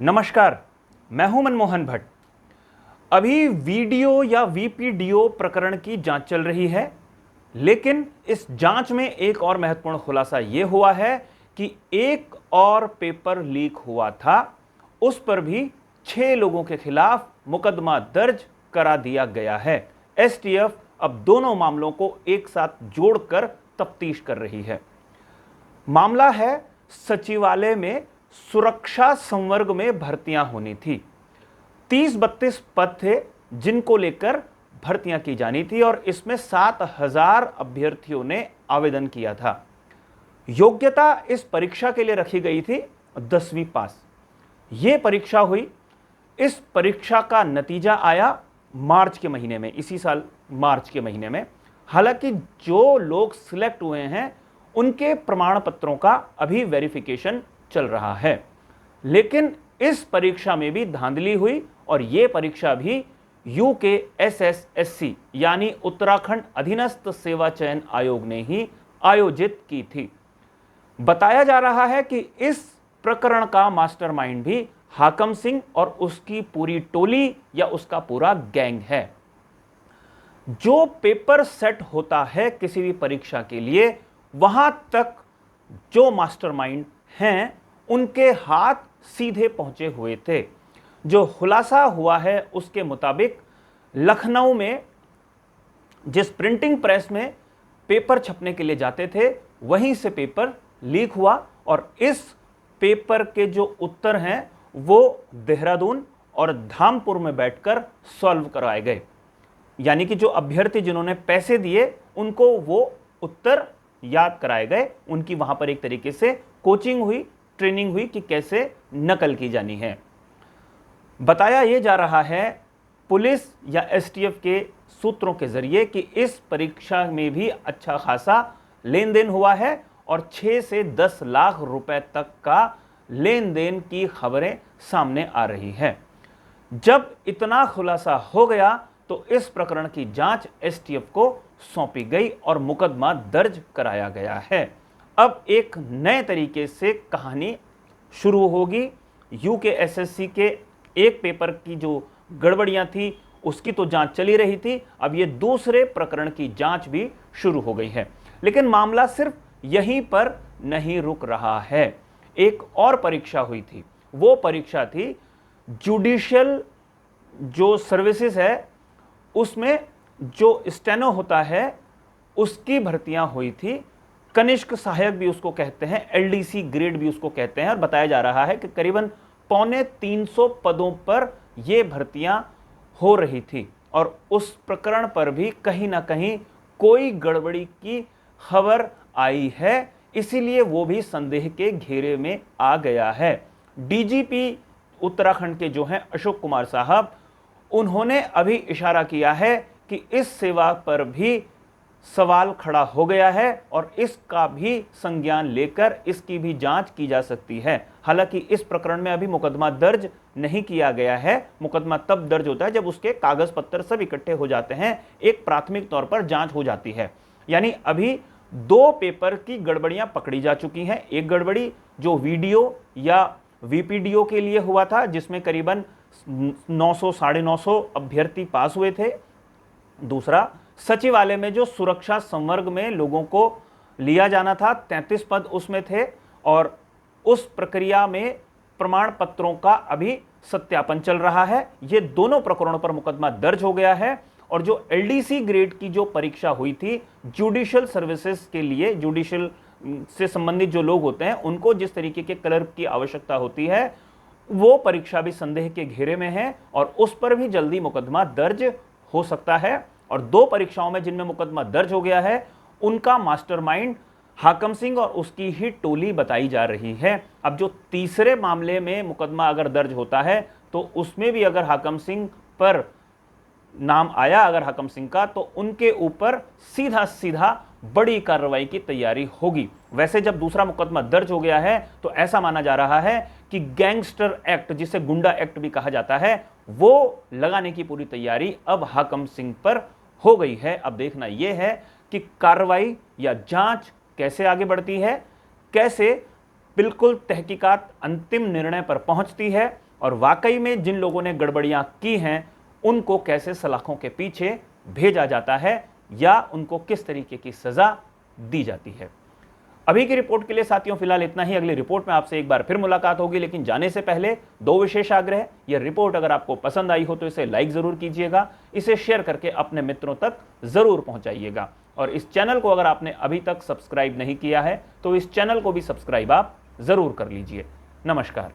नमस्कार, मैं हूं मनमोहन भट्ट। अभी वीडियो या वीपीडीओ प्रकरण की जांच चल रही है, लेकिन इस जांच में एक और महत्वपूर्ण खुलासा यह हुआ है कि एक और पेपर लीक हुआ था, उस पर भी 6 लोगों के खिलाफ मुकदमा दर्ज करा दिया गया है। एसटीएफ अब दोनों मामलों को एक साथ जोड़कर तफ्तीश कर रही है। मामला है सचिवालय में सुरक्षा संवर्ग में भर्तियां होनी थी। 30-32 पद थे जिनको लेकर भर्तियां की जानी थी और इसमें 7,000 अभ्यर्थियों ने आवेदन किया था। योग्यता इस परीक्षा के लिए रखी गई थी 10वीं पास। यह परीक्षा हुई। इस परीक्षा का नतीजा आया मार्च के महीने में, इसी साल मार्च के महीने में। हालांकि जो लोग सिलेक्ट हुए हैं उनके प्रमाण पत्रों का अभी वेरिफिकेशन चल रहा है, लेकिन इस परीक्षा में भी धांधली हुई और यह परीक्षा भी UKSSSC यानी उत्तराखंड अधीनस्थ सेवा चयन आयोग ने ही आयोजित की थी। बताया जा रहा है कि इस प्रकरण का मास्टरमाइंड भी हाकम सिंह और उसकी पूरी टोली या उसका पूरा गैंग है। जो पेपर सेट होता है किसी भी परीक्षा के लिए, वहां तक जो मास्टरमाइंड हैं उनके हाथ सीधे पहुंचे हुए थे। जो खुलासा हुआ है उसके मुताबिक लखनऊ में जिस प्रिंटिंग प्रेस में पेपर छपने के लिए जाते थे, वहीं से पेपर लीक हुआ और इस पेपर के जो उत्तर हैं वो देहरादून और धामपुर में बैठकर सॉल्व करवाए गए। यानी कि जो अभ्यर्थी जिन्होंने पैसे दिए उनको वो उत्तर याद कराए गए। उनकी वहां पर एक तरीके से कोचिंग हुई, ट्रेनिंग हुई कि कैसे नकल की जानी है। बताया यह जा रहा है पुलिस या एसटीएफ के सूत्रों के जरिए कि इस परीक्षा में भी अच्छा खासा लेन देन हुआ है और 6 से 10 लाख रुपए तक का लेन देन की खबरें सामने आ रही हैं। जब इतना खुलासा हो गया तो इस प्रकरण की जांच एसटीएफ को सौंपी गई और मुकदमा दर्ज कराया गया है। अब एक नए तरीके से कहानी शुरू होगी। यूकेएसएससी के एक पेपर की जो गड़बड़ियां थी उसकी तो जांच चली रही थी, अब ये दूसरे प्रकरण की जांच भी शुरू हो गई है। लेकिन मामला सिर्फ यहीं पर नहीं रुक रहा है। एक और परीक्षा हुई थी, वो परीक्षा थी जुडिशियल जो सर्विसेज है उसमें जो स्टेनो होता है उसकी भर्तियां हुई थी। कनिष्क सहायक भी उसको कहते हैं, एलडीसी ग्रेड भी उसको कहते हैं और बताया जा रहा है कि करीबन 350 पदों पर यह भर्तियां हो रही थी और उस प्रकरण पर भी कहीं ना कहीं कोई गड़बड़ी की खबर आई है, इसीलिए वो भी संदेह के घेरे में आ गया है। डीजीपी उत्तराखंड के जो हैं अशोक कुमार साहब, उन्होंने अभी इशारा किया है कि इस सेवा पर भी सवाल खड़ा हो गया है और इसका भी संज्ञान लेकर इसकी भी जांच की जा सकती है। हालांकि इस प्रकरण में अभी मुकदमा दर्ज नहीं किया गया है। मुकदमा तब दर्ज होता है जब उसके कागज पत्तर सब इकट्ठे हो जाते हैं, एक प्राथमिक तौर पर जांच हो जाती है। यानी अभी 2 पेपर की गड़बड़ियां पकड़ी जा चुकी हैं। एक गड़बड़ी जो वीडियो या वीपीडीओ के लिए हुआ था, जिसमें करीबन 900 950 अभ्यर्थी पास हुए थे। दूसरा, सचिवालय में जो सुरक्षा संवर्ग में लोगों को लिया जाना था, 33 पद उसमें थे और उस प्रक्रिया में प्रमाण पत्रों का अभी सत्यापन चल रहा है। ये दोनों प्रकरणों पर मुकदमा दर्ज हो गया है और जो एलडीसी ग्रेड की जो परीक्षा हुई थी जुडिशियल सर्विसेज के लिए, जुडिशियल से संबंधित जो लोग होते हैं उनको जिस तरीके के क्लर्क की आवश्यकता होती है, वो परीक्षा भी संदेह के घेरे में है और उस पर भी जल्दी मुकदमा दर्ज हो सकता है। और 2 परीक्षाओं में जिनमें मुकदमा दर्ज हो गया है उनका मास्टरमाइंड हाकम सिंह और उसकी ही टोली बताई जा रही है। अब जो तीसरे मामले में मुकदमा अगर दर्ज होता है तो उसमें भी अगर हाकम सिंह पर नाम आया, अगर हाकम सिंह का, तो उनके ऊपर सीधा सीधा बड़ी कार्रवाई की तैयारी होगी। वैसे जब दूसरा मुकदमा दर्ज हो गया है तो ऐसा माना जा रहा है कि गैंगस्टर एक्ट, जिसे गुंडा एक्ट भी कहा जाता है, वो लगाने की पूरी तैयारी अब हाकम सिंह पर हो गई है। अब देखना यह है कि कार्रवाई या जांच कैसे आगे बढ़ती है, कैसे बिल्कुल तहकीकात अंतिम निर्णय पर पहुंचती है, और वाकई में जिन लोगों ने गड़बड़ियां की हैं उनको कैसे सलाखों के पीछे भेजा जाता है या उनको किस तरीके की सजा दी जाती है। अभी की रिपोर्ट के लिए साथियों फिलहाल इतना ही। अगली रिपोर्ट में आपसे एक बार फिर मुलाकात होगी, लेकिन जाने से पहले दो विशेष आग्रह। यह रिपोर्ट अगर आपको पसंद आई हो तो इसे लाइक जरूर कीजिएगा, इसे शेयर करके अपने मित्रों तक जरूर पहुंचाइएगा, और इस चैनल को अगर आपने अभी तक सब्सक्राइब नहीं किया है तो इस चैनल को भी सब्सक्राइब आप जरूर कर लीजिए। नमस्कार।